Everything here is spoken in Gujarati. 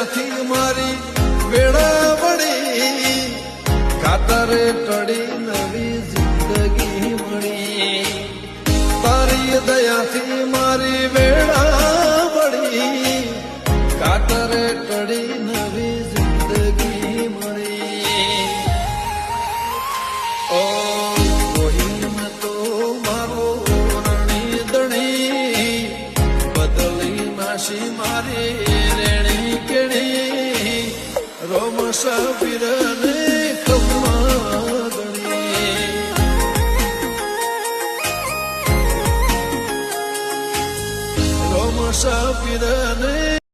દયાથી મારી વેળા વળી ખાતરે ટળી નવી જિંદગી મળી તારી દયાથી મારી વેળા વળી ખાતરે ટળી નવી જિંદગી મળી ઓ કોઈમ તો મારો રણી દણી બદલી માસી મારી રેણી કેણી રોમ સબીરને કમાગણી રોમ સબીરને